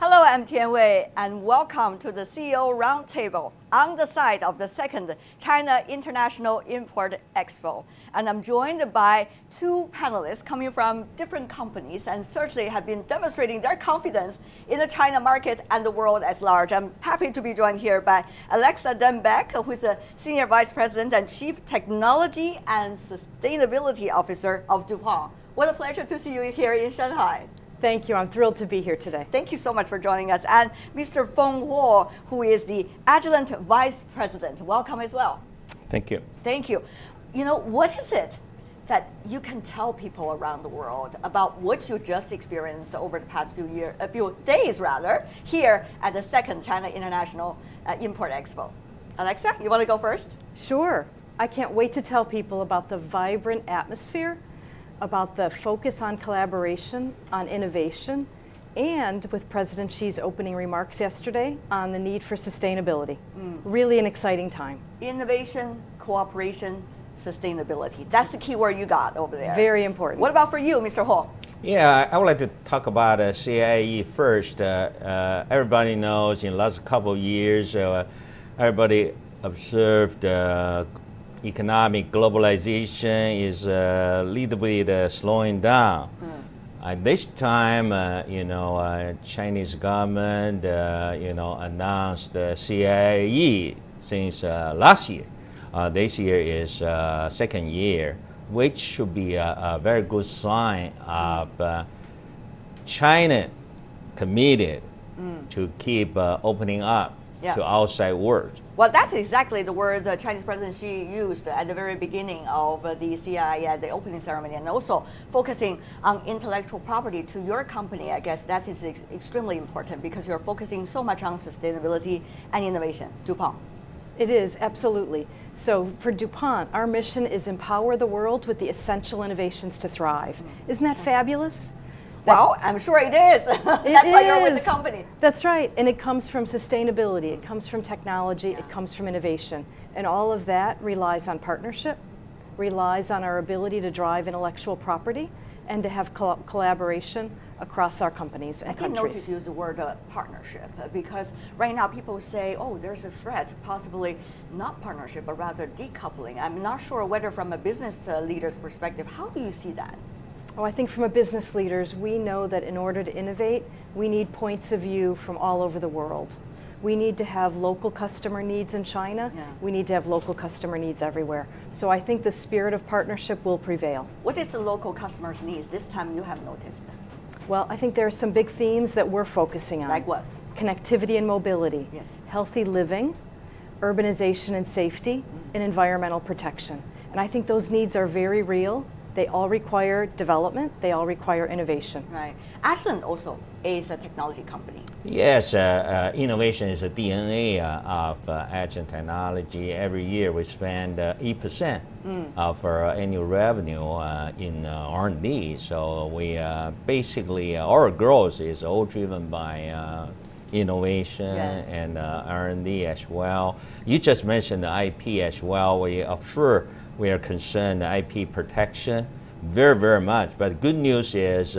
Hello, I'm Tian Wei, and welcome to the CEO Roundtable on the side of the second China International Import Expo. And I'm joined by two panelists coming from different companies and certainly have been demonstrating their confidence in the China market and the world at large. I'm happy to be joined here by Alexa Dembek, who is the Senior Vice President and Chief Technology and Sustainability Officer of DuPont. What a pleasure to see you here in Shanghai. Thank you. I'm thrilled to be here today. Thank you so much for joining us. And Mr. Feng Huo, who is the Agilent Vice President. Welcome as well. Thank you. Thank you. You know, what is it that you can tell people around the world about what you just experienced over the past few days here at the second China International Import Expo? Alexa, you want to go first? Sure. I can't wait to tell people about the vibrant atmosphere, about the focus on collaboration, on innovation, and with President Xi's opening remarks yesterday on the need for sustainability. Really an exciting time. Innovation, cooperation, sustainability. That's the key word you got over there. Very important. What about for you, Mr. Huo? Yeah, I would like to talk about CIIE first. Everybody knows in the last couple of years, everybody observed economic globalization is a little bit slowing down. This time, Chinese government, announced CIIE since last year. This year is second year, which should be a very good sign of China committed to keep opening up to outside world. Well, that's exactly the word the Chinese President Xi used at the very beginning of the CIIE at the opening ceremony, and also focusing on intellectual property to your company. I guess that is extremely important because you're focusing so much on sustainability and innovation. DuPont. It is, absolutely. So for DuPont, our mission is empower the world with the essential innovations to thrive. Isn't that fabulous? Well, I'm sure it is. That's why you're with the company. That's right. And it comes from sustainability, it comes from technology, it comes from innovation. And all of that relies on partnership, relies on our ability to drive intellectual property and to have collaboration across our companies and countries. I did notice you use the word partnership because right now people say, oh, there's a threat, possibly not partnership, but rather decoupling. I'm not sure whether from a business leader's perspective, how do you see that? Oh, I think from a business leaders, we know that in order to innovate, we need points of view from all over the world. We need to have local customer needs in China. We need to have local customer needs everywhere. So I think the spirit of partnership will prevail. What is the local customers' needs this time you have noticed? Well, I think there are some big themes that we're focusing on. Like what? Connectivity and mobility, healthy living, urbanization and safety, and environmental protection. And I think those needs are very real. They all require development. They all require innovation. Right. Agilent also is a technology company. Yes, innovation is a DNA of Agilent technology. Every year we spend 8% of our annual revenue in R&D. So we basically, our growth is all driven by innovation and R&D as well. You just mentioned the IP as well. We are concerned IP protection very, very much. But good news is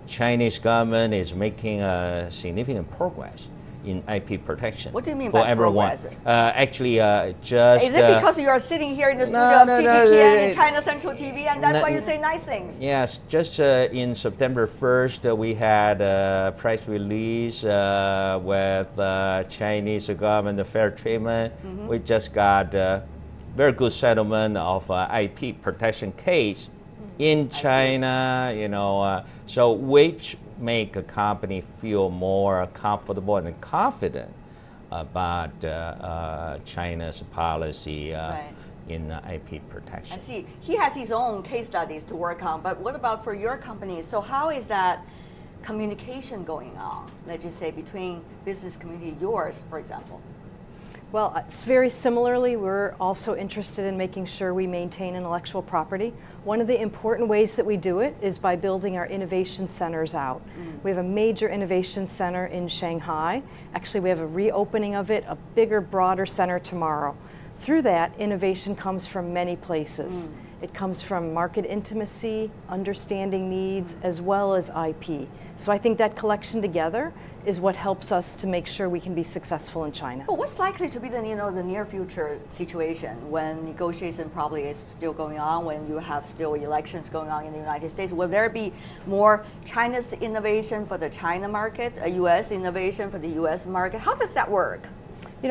Chinese government is making significant progress in IP protection. What do you mean for by everyone? Progress? Actually, just... Is it because you are sitting here in the studio of CGTN in China Central TV and that's why you say nice things? Yes, just in September 1st, we had a press release with Chinese government fair treatment. We just got very good settlement of IP protection case in China, so which make a company feel more comfortable and confident about China's policy in IP protection. I see. He has his own case studies to work on, but what about for your company? So how is that communication going on, let's just say, between business community, yours, for example? Well, it's very similarly, we're also interested in making sure we maintain intellectual property. One of the important ways that we do it is by building our innovation centers out. We have a major innovation center in Shanghai. Actually, we have a reopening of it, a bigger, broader center tomorrow. Through that, innovation comes from many places. It comes from market intimacy, understanding needs, as well as IP. So I think that collection together is what helps us to make sure we can be successful in China. But what's likely to be the the near future situation when negotiation probably is still going on, when you have still elections going on in the United States? Will there be more China's innovation for the China market, a U.S. innovation for the U.S. market? How does that work?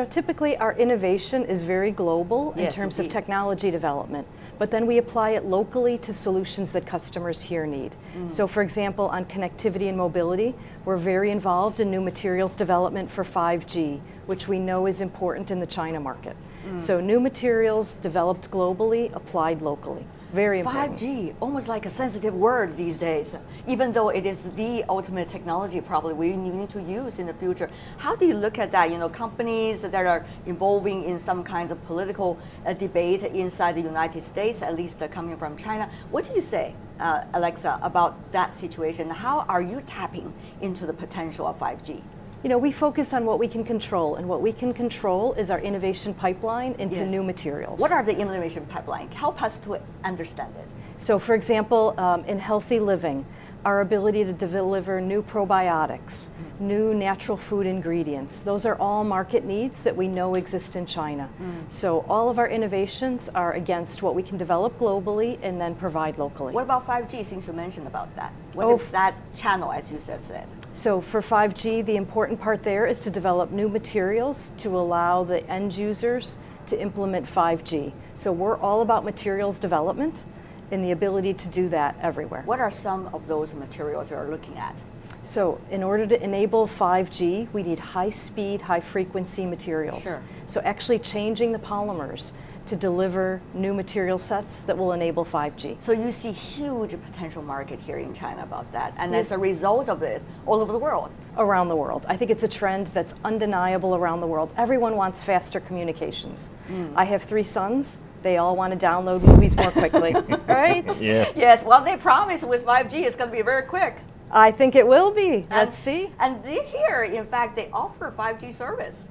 Typically our innovation is very global in Yes, terms indeed. of technology development, but then we apply it locally to solutions that customers here need. So for example, on connectivity and mobility, we're very involved in new materials development for 5G, which we know is important in the China market. So new materials developed globally, applied locally. Very important. 5G, almost like a sensitive word these days, even though it is the ultimate technology probably we need to use in the future. How do you look at that? Companies that are involving in some kinds of political debate inside the United States, at least coming from China. What do you say, Alexa, about that situation? How are you tapping into the potential of 5G? We focus on what we can control, and what we can control is our innovation pipeline into Yes. new materials. What are the innovation pipeline? Help us to understand it. So for example, in healthy living, our ability to deliver new probiotics, new natural food ingredients, those are all market needs that we know exist in China. So all of our innovations are against what we can develop globally and then provide locally. What about 5G, since you mentioned about that? What is that channel, as you just said? So for 5G, the important part there is to develop new materials to allow the end users to implement 5G. So we're all about materials development and the ability to do that everywhere. What are some of those materials you're looking at? So in order to enable 5G, we need high-speed, high-frequency materials. Sure. So actually changing the polymers to deliver new material sets that will enable 5G. So you see huge potential market here in China about that, and as a result of it, all over the world. Around the world. I think it's a trend that's undeniable around the world. Everyone wants faster communications. I have 3 sons. They all want to download movies more quickly, right? Yeah. Yes, well, they promise with 5G it's going to be very quick. I think it will be. Let's see. And here, in fact, they offer 5G service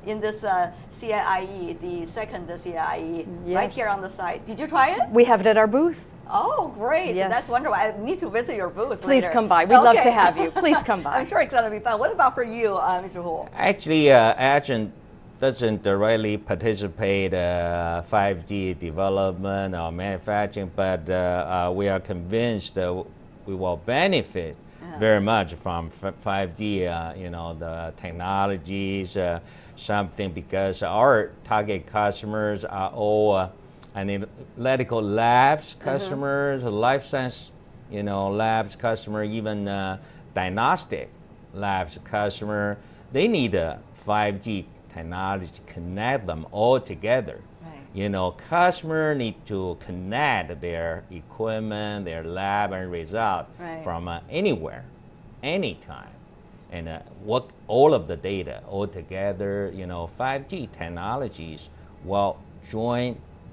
in this CIIE, the second CIIE, right Yes. here on the site. Did you try it? We have it at our booth. Oh, great. Yes. That's wonderful. I need to visit your booth Please later. come by. We'd love Okay. to have you. Please come by. I'm sure it's going to be fun. What about for you, Mr. Huo? Actually, Agilent doesn't directly participate 5G development or manufacturing, but we are convinced that we will benefit very much from 5G, the technologies, something, because our target customers are all analytical labs customers, life science, labs customer, even diagnostic labs customer. They need a 5G technology to connect them all together. Right. Customer need to connect their equipment, their lab and result Right. from anywhere, anytime, and work all of the data all together. 5G technologies will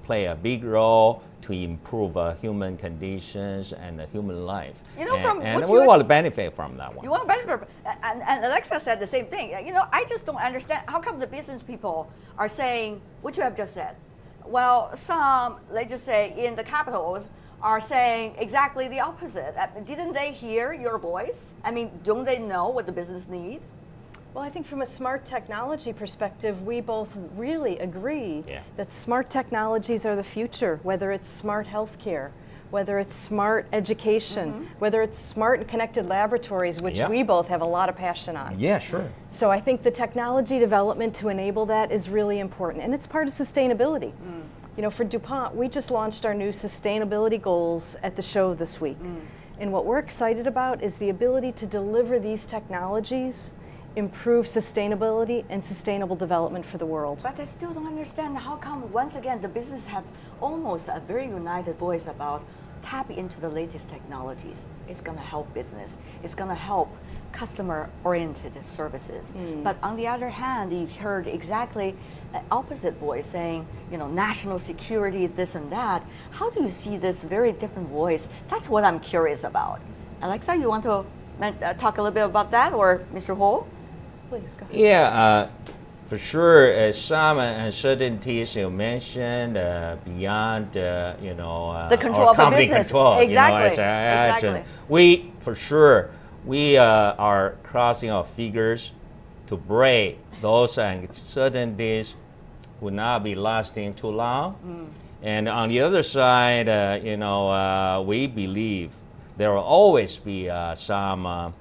play a big role to improve human conditions and human life. And we want to benefit from that one. You want to benefit, and Alexa said the same thing. I just don't understand how come the business people are saying what you have just said. Well, some, let's just say, in the capitals are saying exactly the opposite. Didn't they hear your voice? I mean, don't they know what the business need? Well, I think from a smart technology perspective, we both really agree that smart technologies are the future, whether it's smart healthcare, whether it's smart education, whether it's smart and connected laboratories, which we both have a lot of passion on. Yeah, sure. So I think the technology development to enable that is really important, and it's part of sustainability. For DuPont, we just launched our new sustainability goals at the show this week. And what we're excited about is the ability to deliver these technologies, improve sustainability and sustainable development for the world. But I still don't understand how come, once again, the business have almost a very united voice about tap into the latest technologies. It's going to help business. It's going to help customer-oriented services. But on the other hand, you heard exactly an opposite voice saying, national security, this and that. How do you see this very different voice? That's what I'm curious about. Alexa, you want to talk a little bit about that, or Mr. Huo? Please, go ahead. Yeah, for sure, some uncertainties you mentioned beyond, the control of the company business. control. Exactly. Exactly. Exactly. We, for sure, we are crossing our fingers to break those uncertainties will not be lasting too long. And on the other side, we believe there will always be some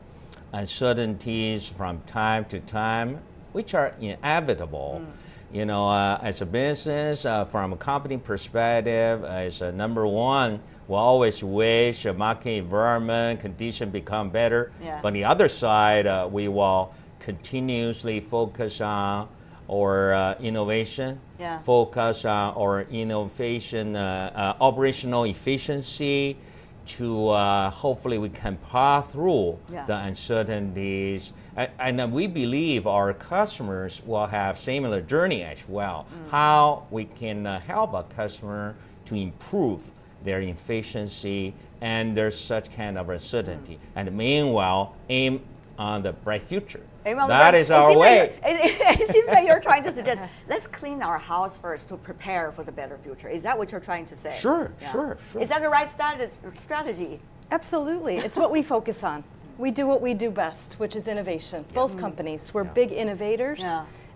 uncertainties from time to time, which are inevitable. As a business, from a company perspective, as a number one, we always wish market environment condition become better. Yeah. But on the other side, we will continuously focus on our innovation, focus on our innovation, operational efficiency, to hopefully we can pass through the uncertainties. And we believe our customers will have similar journey as well. How we can help our customer to improve their efficiency and there's such kind of uncertainty. And meanwhile, aim on the bright future. That is our way. It seems like you're trying to suggest, let's clean our house first to prepare for the better future. Is that what you're trying to say? Sure. Is that the right strategy? Absolutely. It's what we focus on. We do what we do best, which is innovation. Both companies, we're big innovators.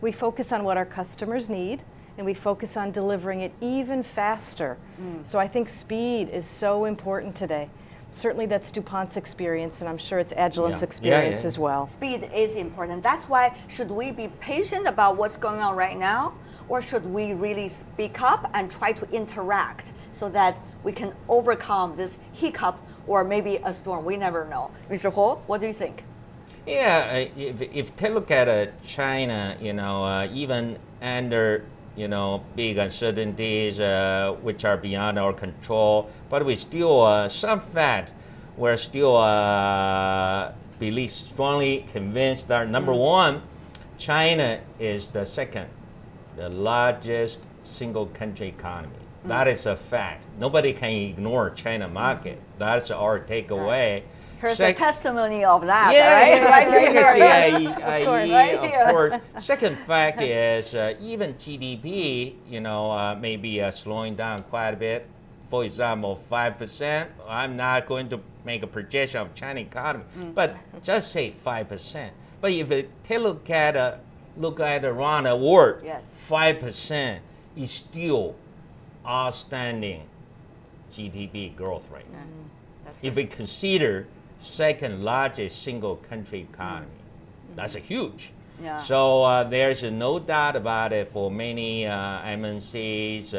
We focus on what our customers need, and we focus on delivering it even faster. So I think speed is so important today. Certainly that's DuPont's experience, and I'm sure it's Agilent's experience as well. Speed is important. That's why, should we be patient about what's going on right now, or should we really speak up and try to interact so that we can overcome this hiccup or maybe a storm? We never know. Mr. Huo, what do you think? Yeah, if you look at China, even under big uncertainties which are beyond our control, but we still, some fact, we're still strongly convinced that number one, China is the largest single country economy. That is a fact. Nobody can ignore China market. That's our takeaway. Here's a testimony of that, CIIE, of course. Second fact is even GDP, maybe slowing down quite a bit. For example, 5%. I'm not going to make a projection of China economy, but just say 5%. But if you look at around the world, 5% is still outstanding GDP growth rate. If we consider second largest single country economy, that's a huge. So there's no doubt about it for many MNCs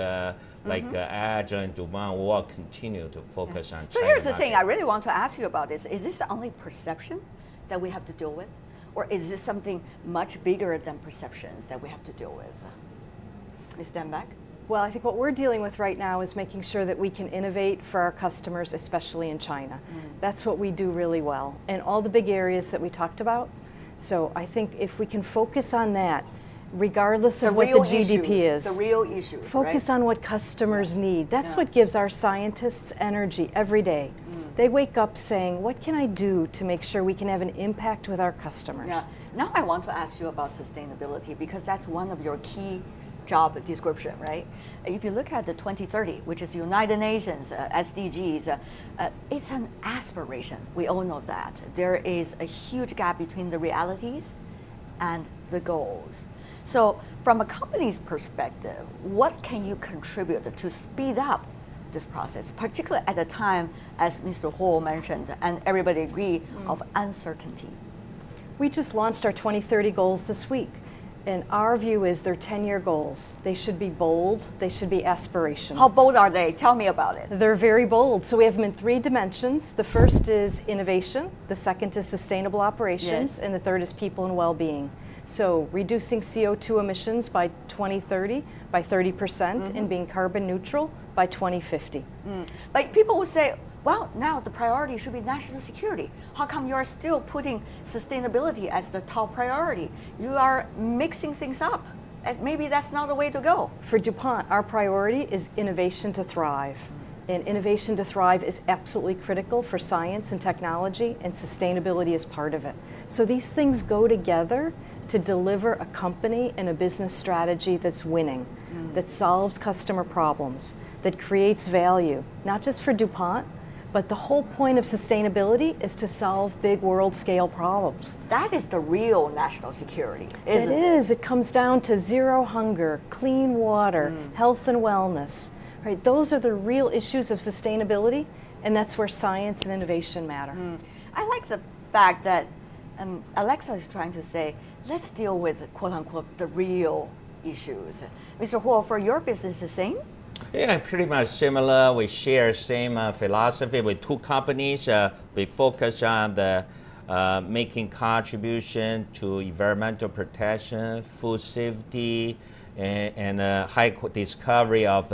like Agilent, DuPont will continue to focus on China. So here's the thing, I really want to ask you about this. Is this only perception that we have to deal with? Or is this something much bigger than perceptions that we have to deal with? Ms. Dembek? Well, I think what we're dealing with right now is making sure that we can innovate for our customers, especially in China. That's what we do really well, in all the big areas that we talked about. So I think if we can focus on that, regardless of what the GDP is, the real issues, focus on what customers need. That's what gives our scientists energy every day. They wake up saying, what can I do to make sure we can have an impact with our customers? Now I want to ask you about sustainability, because that's one of your key job description, right? If you look at the 2030, which is United Nations SDGs, it's an aspiration. We all know that. There is a huge gap between the realities and the goals. So from a company's perspective, what can you contribute to speed up this process, particularly at a time, as Mr. Huo mentioned, and everybody agree, of uncertainty? We just launched our 2030 goals this week. And our view is they're 10-year goals. They should be bold, they should be aspirational. How bold are they? Tell me about it. They're very bold. So we have them in 3 dimensions. The first is innovation, the second is sustainable operations, and the third is people and well-being. So reducing CO2 emissions by 2030 by 30% and being carbon neutral by 2050. But people will say, well, now the priority should be national security. How come you are still putting sustainability as the top priority? You are mixing things up. And maybe that's not the way to go. For DuPont, our priority is innovation to thrive. And innovation to thrive is absolutely critical for science and technology, and sustainability is part of it. So these things go together to deliver a company and a business strategy that's winning, that solves customer problems, that creates value, not just for DuPont, But the whole point of sustainability is to solve big world scale problems. That is the real national security, isn't it? It is. It comes down to zero hunger, clean water, health and wellness. Right? Those are the real issues of sustainability, and that's where science and innovation matter. I like the fact that Alexa is trying to say, let's deal with, quote unquote, the real issues. Mr. Huo, for your business, the same? Yeah, pretty much similar. We share same philosophy with two companies. We focus on the making contribution to environmental protection, food safety, and high discovery of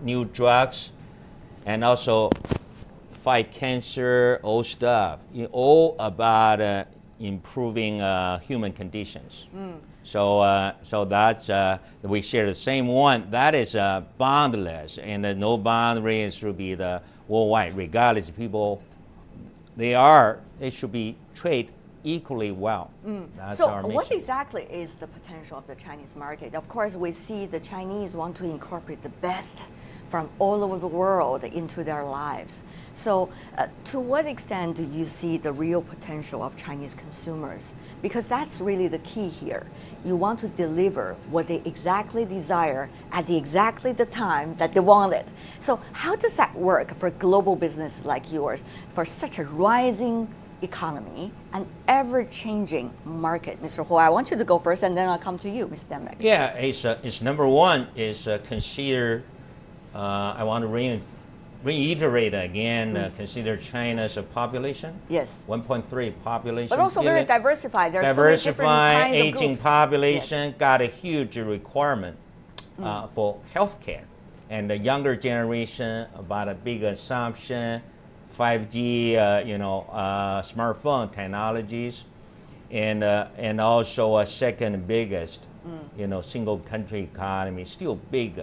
new drugs, and also fight cancer, all stuff. All about improving human conditions. So that's we share the same one. That is boundless, and no boundaries should be the worldwide. Regardless of people, they should be treated equally well. That's So our mission. what exactly is the potential of the Chinese market? Of course, we see the Chinese want to incorporate the best from all over the world into their lives. So to what extent do you see the real potential of Chinese consumers? Because that's really the key here. You want to deliver what they exactly desire at exactly the time that they want it. So how does that work for a global business like yours, for such a rising economy and ever-changing market? Mr. Huo, I want you to go first, and then I'll come to you, Ms. Dembek. Yeah, it's number one is consider. I want to reiterate again. Consider China's population. Yes. 1.3 population. But also very billion. diversified. There's so many different Diversified, kinds of aging groups. population, got a huge requirement for healthcare. And the younger generation, about a big assumption, 5G, smartphone technologies, and also a second biggest, single country economy, still big,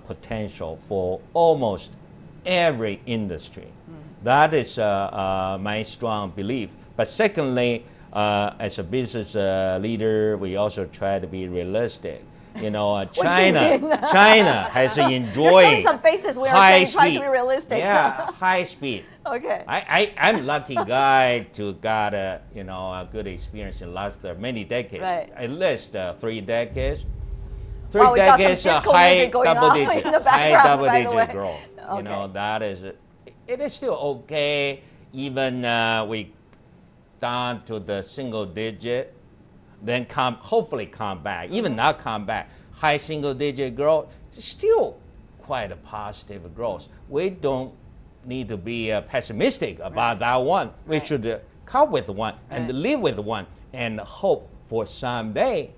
potential for almost every industry. That is my strong belief. But secondly, as a business leader, we also try to be realistic. China has enjoyed You're showing some faces we are saying trying to be realistic. Yeah, high speed. Okay. I'm lucky guy to got a good experience in last many decades. Right. At least 3 decades. Well, we got some Decades disco high music going double on digit, in the high background, double by the way. digit growth. Okay. That is it is still okay. Even we down to the single digit, then hopefully come back. Even not come back, high single digit growth, still quite a positive growth. We don't need to be pessimistic about that one. We should come with one and live with one and hope for someday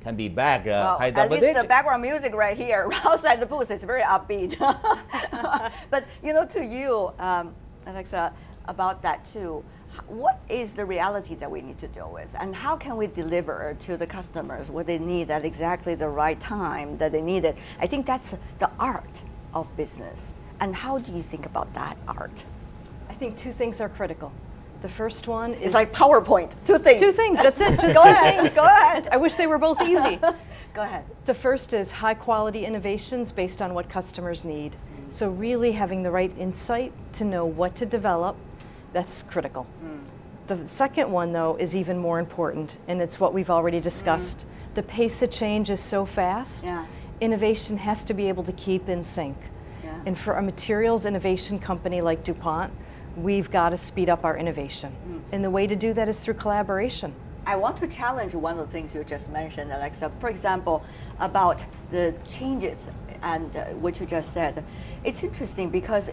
can be back high double at least digit. the background music right here outside the booth is very upbeat. But to you, Alexa, about that too, what is the reality that we need to deal with, and how can we deliver to the customers what they need at exactly the right time that they need it? I think that's the art of business. And how do you think about that art? I think two things are critical. The first one is It's like PowerPoint, two things. two things. That's it. Just Go two ahead, things. go ahead. I wish they were both easy. Go ahead. The first is high quality innovations based on what customers need. So really having the right insight to know what to develop, that's critical. The second one, though, is even more important, and it's what we've already discussed. The pace of change is so fast. Yeah. Innovation has to be able to keep in sync. Yeah. And for a materials innovation company like DuPont, we've got to speed up our innovation. And the way to do that is through collaboration. I want to challenge one of the things you just mentioned, Alexa. For example, about the changes and what you just said. It's interesting because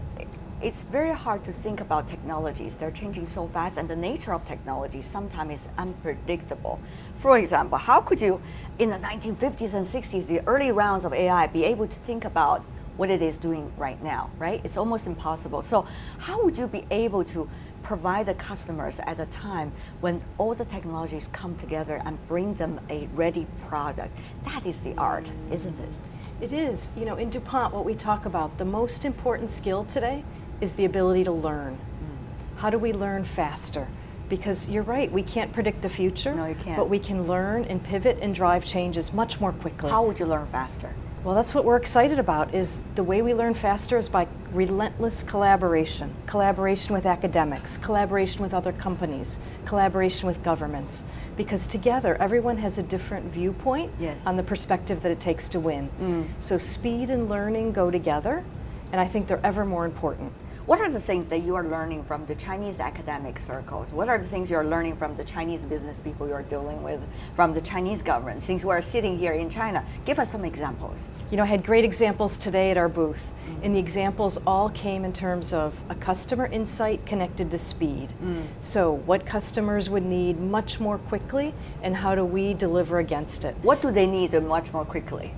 it's very hard to think about technologies. They're changing so fast, and the nature of technology sometimes is unpredictable. For example, how could you, in the 1950s and 60s, the early rounds of AI, be able to think about what it is doing right now, right? It's almost impossible. So how would you be able to provide the customers at a time when all the technologies come together and bring them a ready product? That is the art, isn't it? It is. In DuPont, what we talk about, the most important skill today is the ability to learn. How do we learn faster? Because you're right, we can't predict the future. No, you can't. But we can learn and pivot and drive changes much more quickly. How would you learn faster? Well, that's what we're excited about, is the way we learn faster is by relentless collaboration. Collaboration with academics, collaboration with other companies, collaboration with governments. Because together, everyone has a different viewpoint on the perspective that it takes to win. So speed and learning go together, and I think they're ever more important. What are the things that you are learning from the Chinese academic circles? What are the things you're learning from the Chinese business people you're dealing with, from the Chinese government, things who are sitting here in China? Give us some examples. You know, I had great examples today at our booth, and the examples all came in terms of a customer insight connected to speed. So what customers would need much more quickly, and how do we deliver against it? What do they need much more quickly?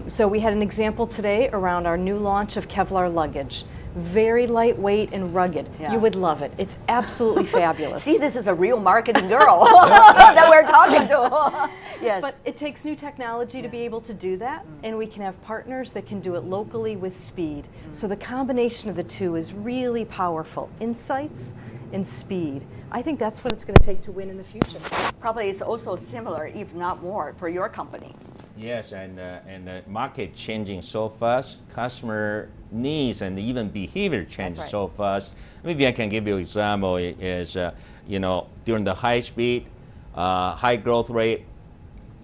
So we had an example today around our new launch of Kevlar luggage. Very lightweight and rugged. You would love it. It's absolutely fabulous. See, this is a real marketing girl that we're talking to. Yes. But it takes new technology to be able to do that, and we can have partners that can do it locally with speed. So the combination of the two is really powerful. Insights and speed. I think that's what it's going to take to win in the future. Probably it's also similar, if not more, for your company. Yes, and the market changing so fast, customer needs and even behavior changes so fast. Maybe I can give you an example. Is during the high speed, high growth rate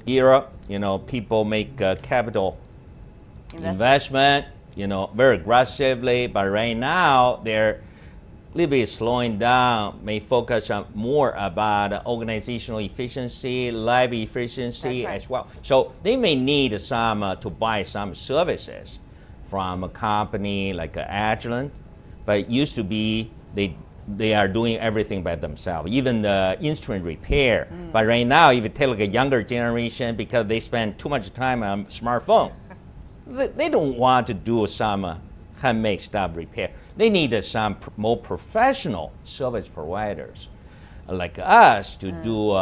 era, people make capital investment, very aggressively. But right now they're a little bit slowing down, may focus on more about organizational efficiency, life efficiency as well. So they may need some to buy some services from a company like Agilent, but it used to be they are doing everything by themselves, even the instrument repair. But right now, if you take like a younger generation, because they spend too much time on smartphone, they don't want to do some handmade stuff repair. They need some more professional service providers like us to do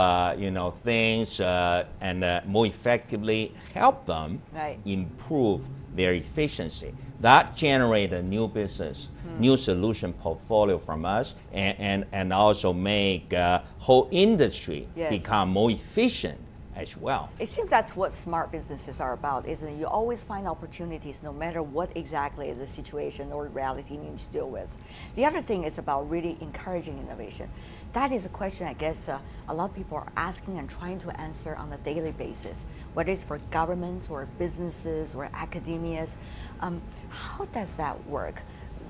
things and more effectively help them improve their efficiency. That generates a new business, new solution portfolio from us, and also make whole industry become more efficient as well. It seems that's what smart businesses are about, isn't it? You always find opportunities no matter what exactly the situation or reality you need to deal with. The other thing is about really encouraging innovation. That is a question I guess a lot of people are asking and trying to answer on a daily basis, whether it's for governments or businesses or academias. How does that work?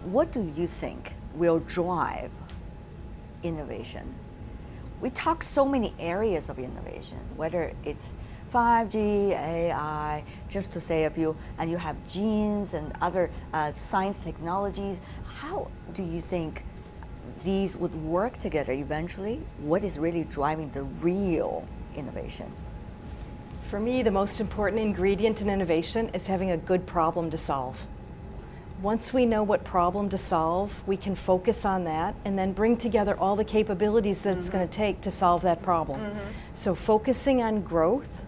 What do you think will drive innovation? We talk so many areas of innovation, whether it's 5G, AI, just to say a few, and you have genes and other science technologies. How do you think these would work together eventually? What is really driving the real innovation? For me, the most important ingredient in innovation is having a good problem to solve. Once we know what problem to solve, we can focus on that and then bring together all the capabilities that it's going to take to solve that problem. So focusing on growth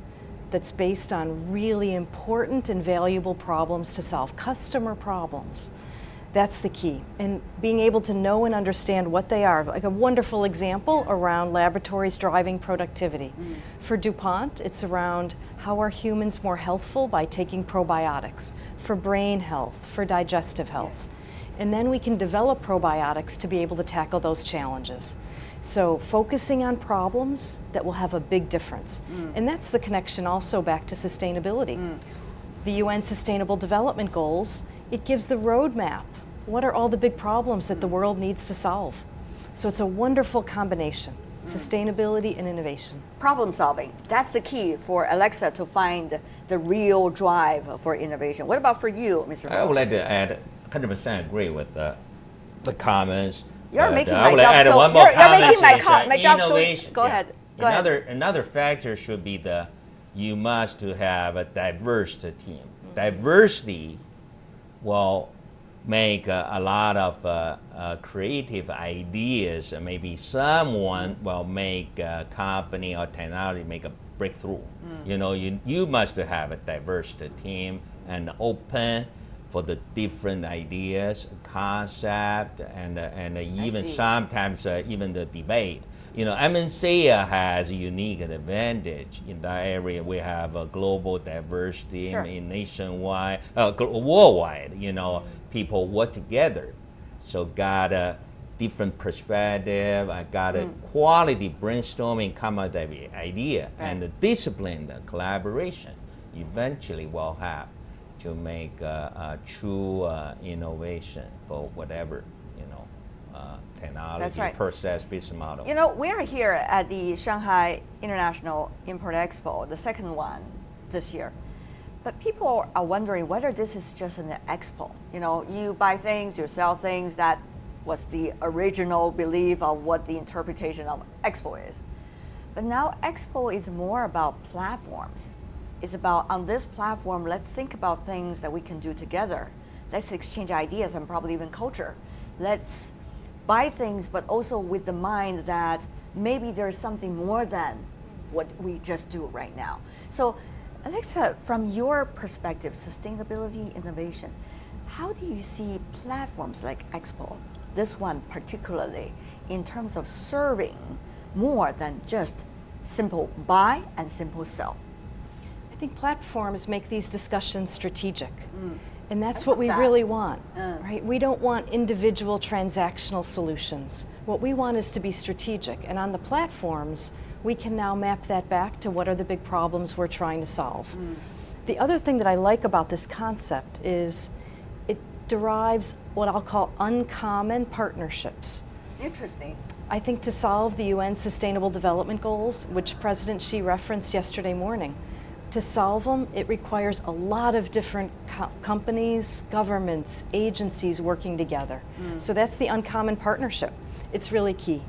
that's based on really important and valuable problems to solve, customer problems. That's the key. And being able to know and understand what they are. Like a wonderful example around laboratories driving productivity. For DuPont, it's around how are humans more healthful by taking probiotics, for brain health, for digestive health. And then we can develop probiotics to be able to tackle those challenges. So focusing on problems that will have a big difference. And that's the connection also back to sustainability. The UN Sustainable Development Goals, it gives the roadmap. What are all the big problems that the world needs to solve? So it's a wonderful combination, sustainability and innovation. Problem solving, that's the key for Alexa to find the real drive for innovation. What about for you, Mr. I would like to add, 100% agree with the comments. You're making I my would job add so, one more you're making comment my job so, innovation. go ahead. Go ahead. Another factor should be you must to have a diverse team. Diversity will make a lot of creative ideas. Maybe someone will make a company or technology make a breakthrough. You must have a diverse team and open for the different ideas, concept, and even sometimes even the debate. MNC has a unique advantage in that area. We have a global diversity in nationwide, worldwide. People work together, so got a different perspective. I got a quality brainstorming, come up with the idea, and the disciplined collaboration eventually will have to make a true innovation for whatever technology, process, business model. We are here at the Shanghai International Import Expo, the second one this year. But people are wondering whether this is just an expo. You buy things, you sell things. That was the original belief of what the interpretation of expo is. But now expo is more about platforms. It's about, on this platform, let's think about things that we can do together. Let's exchange ideas and probably even culture. Let's buy things, but also with the mind that maybe there's something more than what we just do right now. So, Alexa, from your perspective, sustainability, innovation, how do you see platforms like Expo, this one particularly, in terms of serving more than just simple buy and simple sell? I think platforms make these discussions strategic. And that's what we really want, right? We don't want individual transactional solutions. What we want is to be strategic. And on the platforms, we can now map that back to what are the big problems we're trying to solve. The other thing that I like about this concept is it derives what I'll call uncommon partnerships. Interesting. I think to solve the UN Sustainable Development Goals, which President Xi referenced yesterday morning, to solve them, it requires a lot of different companies, governments, agencies working together. So that's the uncommon partnership. It's really key.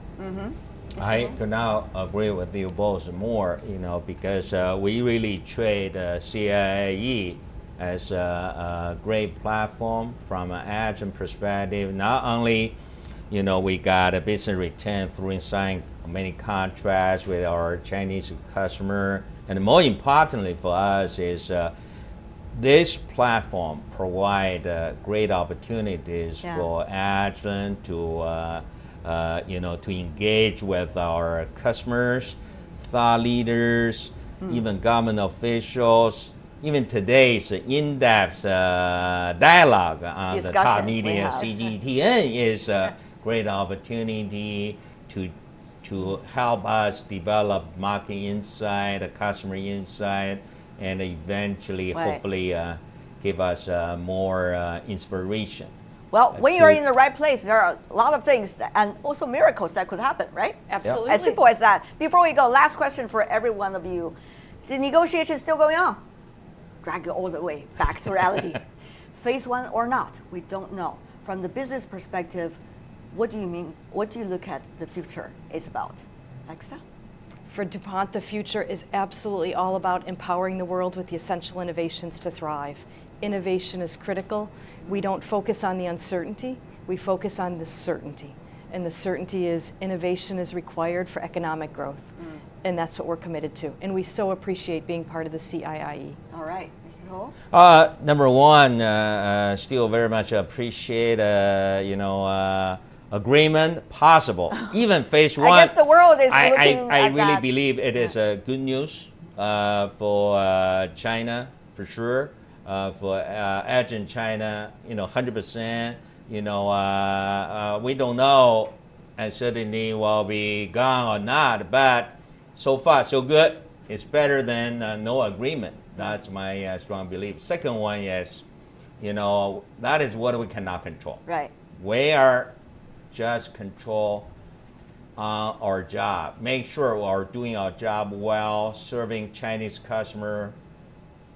I do now agree with you both more, because we really trade CIIE as a great platform from an agent perspective. Not only, we got a business return through signing many contracts with our Chinese customer. And more importantly for us is this platform provide great opportunities for Agilent to engage with our customers, thought leaders, even government officials. Even today's in-depth dialogue on the top media CGTN is a great opportunity to help us develop market insight, customer insight, and eventually, hopefully, give us more inspiration. Well, when you're in the right place, there are a lot of things and also miracles that could happen, right? Absolutely. As simple as that. Before we go, last question for every one of you. The negotiation is still going on. Drag you all the way back to reality. Phase one or not, we don't know. From the business perspective, what do you mean? What do you look at the future is about? Alexa? For DuPont, the future is absolutely all about empowering the world with the essential innovations to thrive. Innovation is critical. We don't focus on the uncertainty, we focus on the certainty. And the certainty is innovation is required for economic growth. And that's what we're committed to. And we so appreciate being part of the CIIE. All right, Mr. Huo? Number one, still very much appreciate, agreement possible. Even phase one. I guess the world is looking I at really that. believe it is good news for China, for sure. For Agilent China, 100%. We don't know, uncertainty will be gone or not, but so far so good. It's better than no agreement. That's my strong belief. Second one is, that is what we cannot control. Right. We are just control our job. Make sure we are doing our job well, serving Chinese customer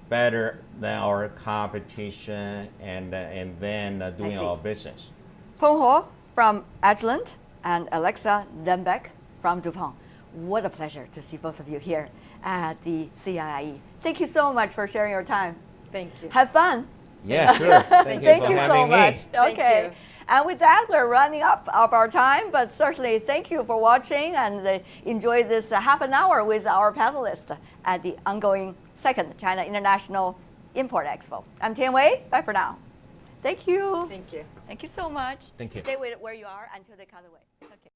better than our competition, and then doing our business. Feng Huo from Agilent and Alexa Dembek from DuPont. What a pleasure to see both of you here at the CIIE. Thank you so much for sharing your time. Thank you. Have fun. Yeah, sure. Thank you for so having much. me. Thank Okay. you. And with that, we're running up of our time, but certainly thank you for watching and enjoy this half an hour with our panelists at the ongoing second China International Import Expo. I'm Tian Wei. Bye for now. Thank you. Thank you. Thank you so much. Thank you. Stay where you are until they cut away. Okay.